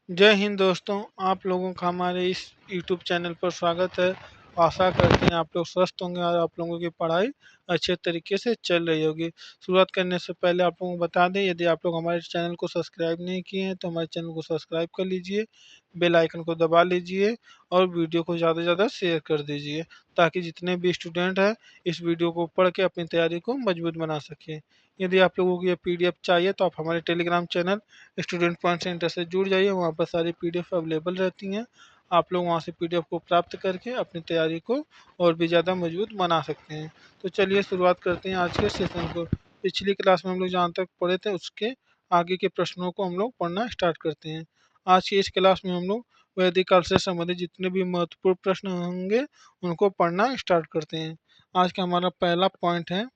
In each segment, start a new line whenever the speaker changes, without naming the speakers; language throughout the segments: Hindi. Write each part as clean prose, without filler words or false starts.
जय हिंद दोस्तों। आप लोगों का हमारे इस यूट्यूब चैनल पर स्वागत है। आशा करते हैं आप लोग स्वस्थ होंगे और आप लोगों की पढ़ाई अच्छे तरीके से चल रही होगी। शुरुआत करने से पहले आप लोगों को बता दें, यदि आप लोग हमारे चैनल को सब्सक्राइब नहीं किए हैं तो हमारे चैनल को सब्सक्राइब कर लीजिए, बेल आइकन को दबा लीजिए और वीडियो को ज़्यादा से ज़्यादा शेयर कर दीजिए, ताकि जितने भी स्टूडेंट हैं इस वीडियो को पढ़ के अपनी तैयारी को मजबूत बना सकें। यदि आप लोगों को ये पीडीएफ चाहिए तो आप हमारे Telegram channel student point centre से जुड़ जाइए। वहाँ पर सारी पीडीएफ अवेलेबल रहती हैं। आप लोग वहाँ से पीडीएफ को प्राप्त करके अपनी तैयारी को और भी ज़्यादा मजबूत बना सकते हैं। तो चलिए शुरुआत करते हैं आज के सेशन को। पिछली क्लास में हम लोग जहाँ तक पढ़े थे उसके आगे के प्रश्नों को हम लोग पढ़ना स्टार्ट करते हैं। आज की इस क्लास में हम लोग वैदिक काल से संबंधित जितने भी महत्वपूर्ण प्रश्न होंगे उनको पढ़ना स्टार्ट करते हैं। आज का हमारा पहला पॉइंट है,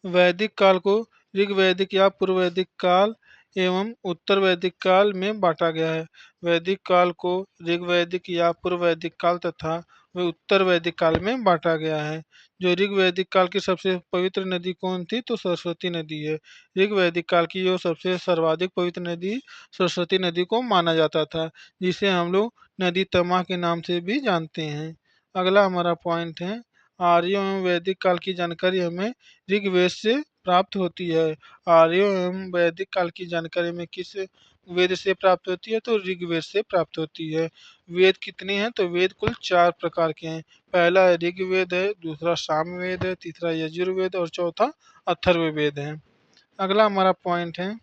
वैदिक काल को ऋग्वैदिक या पूर्व वैदिक काल एवं उत्तर वैदिक काल में बांटा गया है। वैदिक काल को ऋग्वैदिक या पूर्व वैदिक काल तथा वे उत्तर वैदिक काल में बांटा गया है। जो ऋग्वैदिक काल की सबसे पवित्र नदी कौन थी, तो सरस्वती नदी है। ऋग्वैदिक काल की जो सबसे सर्वाधिक पवित्र नदी सरस्वती नदी को माना जाता था, जिसे हम लोग नदी तमा के नाम से भी जानते हैं। अगला हमारा पॉइंट है, आर्यों एवं वैदिक काल की जानकारी हमें ऋग्वेद से प्राप्त होती है। आर्यों एवं वैदिक काल की जानकारी में किस वेद से प्राप्त होती है, तो ऋग्वेद से प्राप्त होती है। वेद कितने हैं, तो वेद कुल 4 प्रकार के हैं। पहला है ऋग्वेद है, दूसरा सामवेद है, तीसरा यजुर्वेद और चौथा अथर्ववेद है। अगला हमारा पॉइंट है,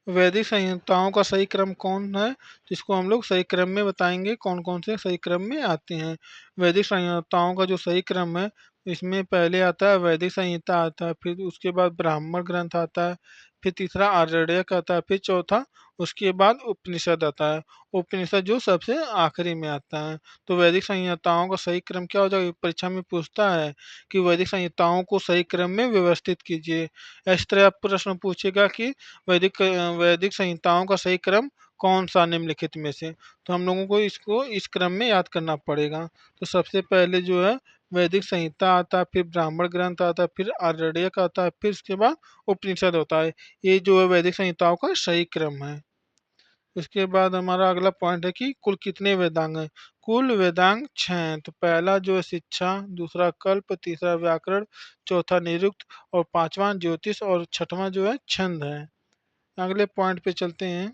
वैदिक संहिताओं का सही क्रम कौन है, जिसको हम लोग सही क्रम में बताएंगे कौन कौन से सही क्रम में आते हैं। वैदिक संहिताओं का जो सही क्रम है, इसमें पहले आता है वैदिक संहिता आता है, फिर उसके बाद ब्राह्मण ग्रंथ आता है, फिर तीसरा आरण्यक आता है, फिर चौथा उसके बाद उपनिषद आता है। उपनिषद जो सबसे आखिरी में आता है। तो वैदिक संहिताओं का सही क्रम क्या हो जाएगा, परीक्षा में पूछता है कि वैदिक संहिताओं को सही क्रम में व्यवस्थित कीजिए। इस तरह प्रश्न पूछेगा कि वैदिक संहिताओं का सही क्रम कौन सा निम्नलिखित में से। तो हम लोगों को इसको इस क्रम में याद करना पड़ेगा। तो सबसे पहले जो है वैदिक संहिता आता है, फिर ब्राह्मण ग्रंथ आता है, फिर आरण्यक आता है, फिर उसके बाद उपनिषद होता है। ये जो है वैदिक संहिताओं का सही क्रम है। उसके बाद हमारा अगला पॉइंट है कि कुल कितने वेदांग हैं। कुल वेदांग 6 हैं। तो पहला जो है शिक्षा, दूसरा कल्प, तीसरा व्याकरण, चौथा निरुक्त और पांचवा ज्योतिष और छठवां जो है छंद है। अगले पॉइंट पे चलते हैं।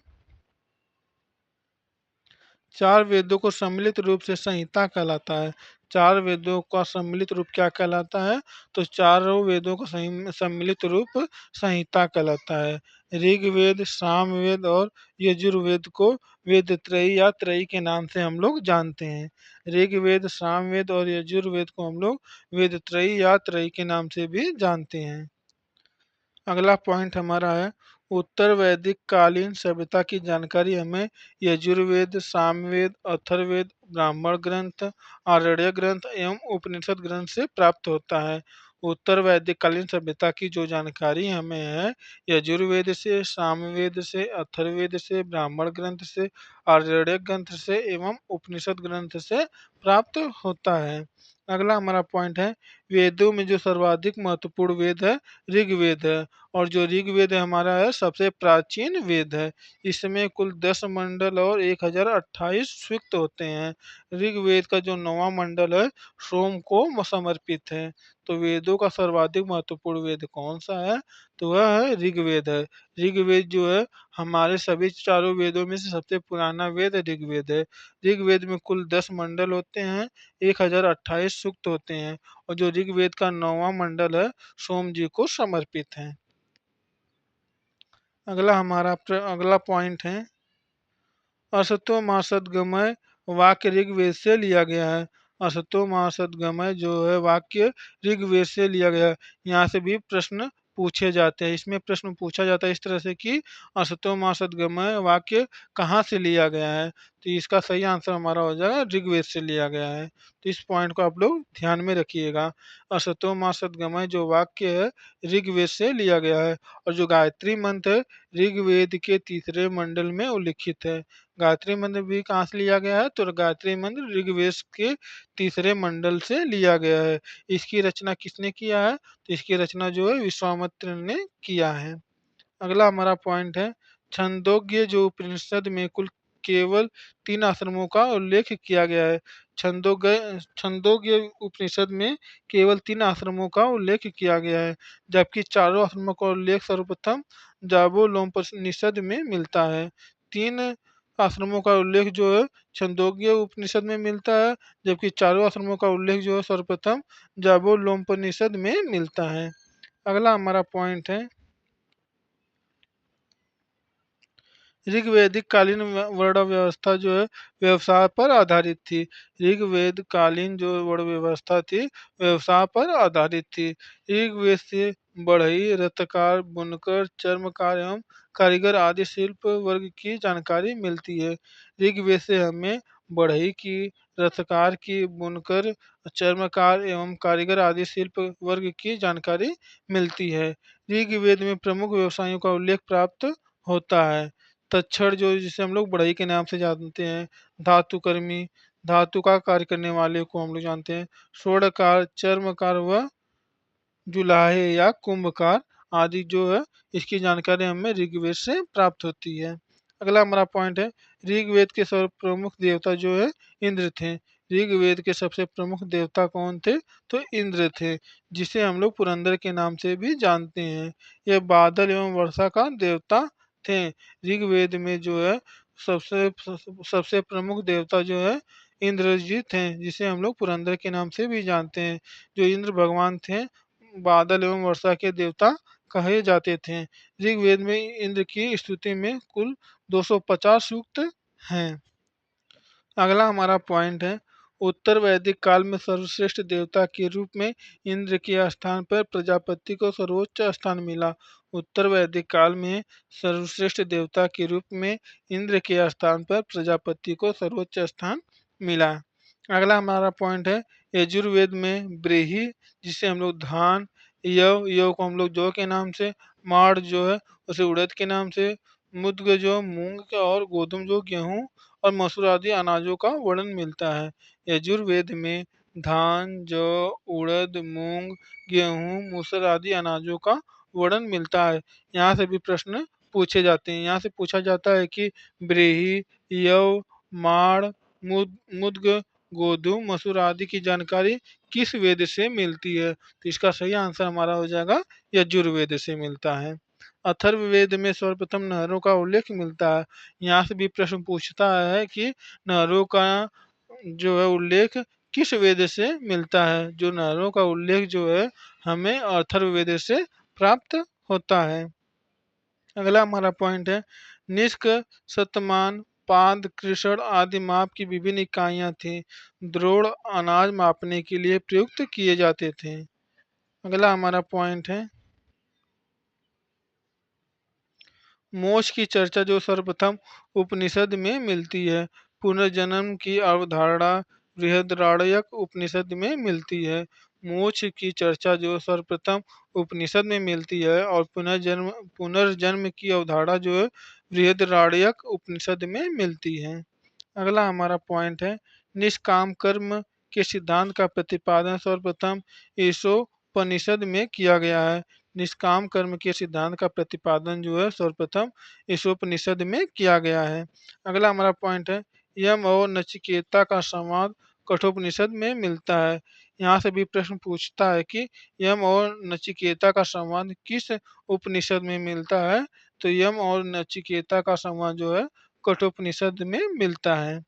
चार वेदों को सम्मिलित रूप से संहिता कहलाता है। चार वेदों का सम्मिलित रूप क्या कहलाता है, तो चारों वेदों का सम्मिलित रूप संहिता कहलाता है। ऋग्वेद, सामवेद और यजुर्वेद को वेद त्रयी या त्रयी के नाम से हम लोग जानते हैं। ऋग्वेद, सामवेद और यजुर्वेद को हम लोग वेद त्रयी या त्रयी के नाम से भी जानते हैं। अगला पॉइंट हमारा है, उत्तर वैदिक कालीन सभ्यता की जानकारी हमें यजुर्वेद, सामवेद, अथर्ववेद, ब्राह्मण ग्रंथ, आरण्यक ग्रंथ एवं उपनिषद ग्रंथ से प्राप्त होता है। उत्तर वैदिक कालीन सभ्यता की जो जानकारी हमें है यजुर्वेद से, सामवेद से, अथर्ववेद से, ब्राह्मण ग्रंथ से, आरण्यक ग्रंथ से एवं उपनिषद ग्रंथ से प्राप्त होता है। अगला हमारा पॉइंट है, वेदों में जो सर्वाधिक महत्वपूर्ण वेद है ऋग्वेद है। और जो ऋग्वेद हमारा है सबसे प्राचीन वेद है। इसमें कुल 10 मंडल और 1028 सूक्त होते हैं। ऋग्वेद का जो 9वां मंडल है सोम को समर्पित है। तो वेदों का सर्वाधिक महत्वपूर्ण वेद कौन सा है, तो वह है ऋग्वेद है। ऋग्वेद जो है हमारे सभी चारों वेदों में से सबसे पुराना वेद ऋग्वेद है। ऋग्वेद में कुल 10 मंडल होते हैं, 1028 सूक्त होते हैं और जो ऋग्वेद का 9वां मंडल है सोम जी को समर्पित है। अगला पॉइंट है, असतो मा सद्गमय वाक्य ऋग्वेद से लिया गया है। असतो मा सद्गमय जो है वाक्य ऋग्वेद से लिया गया है। यहाँ से भी प्रश्न पूछे जाते हैं। इसमें प्रश्न पूछा जाता है इस तरह से कि असतो मा सद्गमय वाक्य कहाँ से लिया गया है, तो इसका सही आंसर हमारा हो जाएगा ऋग्वेद से लिया गया है। तो इस पॉइंट को आप लोग ध्यान में रखिएगा। असतो मा सद्गमय जो वाक्य है ऋग्वेद से लिया गया है। और जो गायत्री मंत्र है ऋग्वेद के तीसरे मंडल में उल्लिखित है। गायत्री मंत्र भी कहाँ से लिया गया है? तो गायत्री मंत्र ऋग्वेद के तीसरे मंडल से लिया गया है। इसकी रचना किसने किया है? तो इसकी रचना जो है विश्वामित्र ने किया है। अगला हमारा पॉइंट है छंदोग्य जो उपनिषद में कुल केवल 3 आश्रमों का उल्लेख किया गया है। छंदोग्य उपनिषद में केवल 3 आश्रमों का उल्लेख किया गया है, जबकि चारों आश्रमों का उल्लेख सर्वप्रथम जाबोलोपनिषद में मिलता है। 3 आश्रमों का उल्लेख जो है छंदोग्य उपनिषद में मिलता है, जबकि चारों आश्रमों का उल्लेख जो है सर्वप्रथम जाबोलोपनिषद में मिलता है। अगला हमारा पॉइंट है ऋग्वैदिक कालीन वर्ण व्यवस्था जो है व्यवसाय पर आधारित थी। ऋग्वेद कालीन जो वर्ण व्यवस्था थी व्यवसाय पर आधारित थी। ऋग्वेद से बढ़ई, रत्नकार, बुनकर, चर्मकार एवं कारीगर आदि शिल्प वर्ग की जानकारी मिलती है। ऋग्वेद से हमें बढ़ई की, रत्नकार की, बुनकर, चर्मकार एवं कारीगर आदि शिल्प वर्ग की जानकारी मिलती है। ऋग्वेद में प्रमुख व्यवसायों का उल्लेख प्राप्त होता है। तक्षण जो जिसे हम लोग बढ़ई के नाम से जानते हैं, धातुकर्मी, धातु का कार्य करने वाले को हम लोग जानते हैं, स्वर्णकार, चर्मकार व जुलाहे या कुंभकार आदि जो है इसकी जानकारी हमें ऋग्वेद से प्राप्त होती है। अगला हमारा पॉइंट है ऋग्वेद के सर्व प्रमुख देवता जो है इंद्र थे। ऋग्वेद के सबसे प्रमुख देवता कौन थे? तो इंद्र थे, जिसे हम लोग पुरंदर के नाम से भी जानते हैं। यह बादल एवं वर्षा का देवता थे। ऋग्वेद में जो है सबसे सबसे प्रमुख देवता जो है इंद्रजीत हैं, जिसे हम लोग पुरंदर के नाम से भी जानते हैं। जो इंद्र भगवान थे बादल एवं वर्षा के देवता कहे जाते थे। ऋग्वेद में इंद्र की स्तुति में कुल 250 सूक्त हैं। अगला हमारा पॉइंट है उत्तर वैदिक काल में सर्वश्रेष्ठ देवता के रूप में इंद्र के स्थान पर प्रजापति को सर्वोच्च स्थान मिला। उत्तर वैदिक काल में सर्वश्रेष्ठ देवता के रूप में इंद्र के स्थान पर प्रजापति को सर्वोच्च स्थान मिला। अगला हमारा पॉइंट है यजुर्वेद में ब्रीही जिसे हम लोग धान, यव को हम लोग जौ के नाम से, माड़ जो है उसे उड़द के नाम से, मुद्ग जो मूंग और गोधुम जो गेहूं और मसूर आदि अनाजों का वर्णन मिलता है। यजुर्वेद में धान, जौ, उड़द, मूंग, गेहूं, मूसर आदि अनाजों का वर्णन मिलता है। यहाँ से भी प्रश्न पूछे जाते हैं। यहाँ से पूछा जाता है कि ब्रीही, यव, माड़, मुद्ग, गोधूम, मसूर आदि की जानकारी किस वेद से मिलती है? तो इसका सही आंसर हमारा हो जाएगा यजुर्वेद से मिलता है। अथर्ववेद में सर्वप्रथम नहरों का उल्लेख मिलता है। यहाँ से भी प्रश्न पूछता है कि नहरों का जो है उल्लेख किस वेद से मिलता है? जो नहरों का उल्लेख जो है हमें अथर्ववेद से प्राप्त होता है। अगला हमारा पॉइंट है निष्क, शतमान, पाद, कृषण आदि माप की विभिन्न इकाइयां थी। द्रोण अनाज मापने के लिए प्रयुक्त किए जाते थे। अगला हमारा पॉइंट है मोक्ष की चर्चा जो सर्वप्रथम उपनिषद में मिलती है। पुनर्जन्म की अवधारणा बृहदारण्यक उपनिषद में मिलती है। मोक्ष की चर्चा जो सर्वप्रथम उपनिषद में मिलती है और पुनर्जन्म की अवधारणा जो है बृहदारण्यक उपनिषद में मिलती है। अगला हमारा पॉइंट है निष्काम कर्म के सिद्धांत का प्रतिपादन सर्वप्रथम ईशोपनिषद में किया गया है। निष्काम कर्म के सिद्धांत का प्रतिपादन जो है सर्वप्रथम ईशोपनिषद में किया गया है। अगला हमारा पॉइंट है यम और नचिकेता का संवाद कठोपनिषद में मिलता है। यहाँ से भी प्रश्न पूछता है कि यम और नचिकेता का संवाद किस उपनिषद में मिलता है? तो यम और नचिकेता का संवाद जो है कठोपनिषद में मिलता है।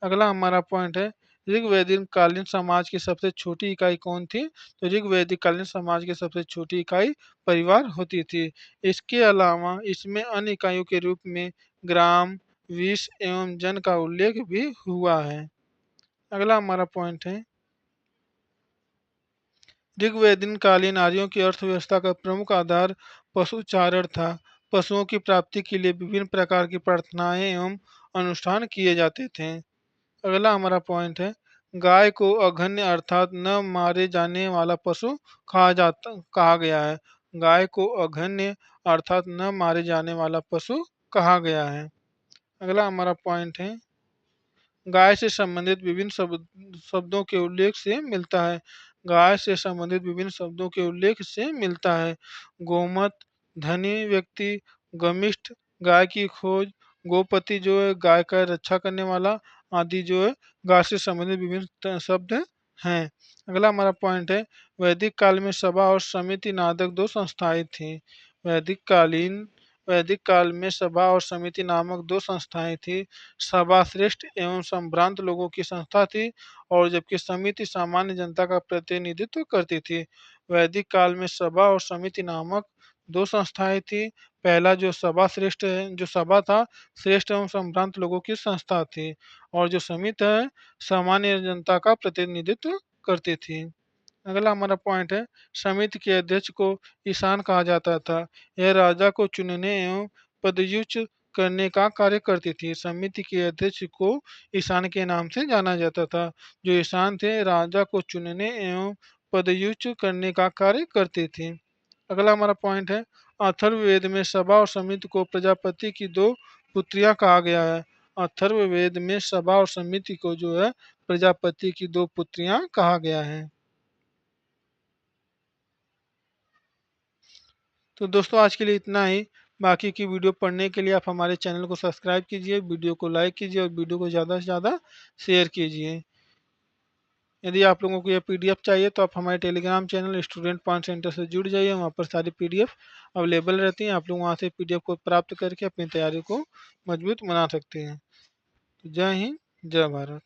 अगला हमारा पॉइंट है ऋग्वैदिक कालीन समाज की सबसे छोटी इकाई कौन थी? तो ऋग्वैदिक कालीन समाज की सबसे छोटी इकाई परिवार होती थी। इसके अलावा इसमें अन्य इकाइयों के रूप में ग्राम, विष एवं जन का उल्लेख भी हुआ है। अगला हमारा पॉइंट है ऋग्वैदिक कालीन आर्यों की अर्थव्यवस्था का प्रमुख आधार पशुचारण था। पशुओं की प्राप्ति के लिए विभिन्न प्रकार की प्रार्थनाएं एवं अनुष्ठान किए जाते थे। अगला हमारा पॉइंट है गाय को अघन्य अर्थात न मारे जाने वाला पशु कहा गया है। गाय को अघन्य अर्थात न मारे जाने वाला पशु कहा गया है। अगला हमारा पॉइंट है, गाय से संबंधित विभिन्न शब्दों के उल्लेख से मिलता है। गाय से संबंधित विभिन्न शब्दों के उल्लेख से मिलता है। गोमत, धनी व्यक्ति, गमिष्ठ, गाय की खोज, गोपति जो है गाय का रक्षा करने वाला, आदि जो है गाय से संबंधित विभिन्न शब्द हैं। अगला हमारा पॉइंट है, वैदिक काल में सभा और समिति नामक दो संस्थाएं थी। वैदिक काल में सभा और समिति नामक दो संस्थाएं थी। सभा श्रेष्ठ एवं संभ्रांत लोगों की संस्था थी और जबकि समिति सामान्य जनता का प्रतिनिधित्व करती थी। वैदिक काल में सभा और समिति नामक दो संस्थाएं थी। पहला जो सभा श्रेष्ठ है, जो सभा था श्रेष्ठ एवं संभ्रांत लोगों की संस्था थी और जो समिति है सामान्य जनता का प्रतिनिधित्व करती थी। अगला हमारा पॉइंट है, समिति के अध्यक्ष को ईशान कहा जाता था। यह राजा को चुनने एवं पदच्युत करने का कार्य करती थी। समिति के अध्यक्ष को ईशान के नाम से जाना जाता था। जो ईशान थे राजा को चुनने एवं पदच्युत करने का कार्य करती थी। अगला हमारा पॉइंट है, अथर्ववेद में सभा और समिति को प्रजापति की दो पुत्रियां कहा गया है। अथर्ववेद में सभा और समिति को जो है प्रजापति की दो पुत्रियां कहा गया है। तो दोस्तों आज के लिए इतना ही। बाकी की वीडियो पढ़ने के लिए आप हमारे चैनल को सब्सक्राइब कीजिए, वीडियो को लाइक कीजिए और वीडियो को ज़्यादा से ज़्यादा शेयर कीजिए। यदि आप लोगों को यह पीडीएफ चाहिए तो आप हमारे Telegram channel student point centre से जुड़ जाइए, वहाँ पर सारी पीडीएफ अवेलेबल रहती हैं। आप लोग वहाँ से पीडीएफ को प्राप्त करके अपनी तैयारी को मजबूत बना सकते हैं। तो जय हिंद, जय भारत।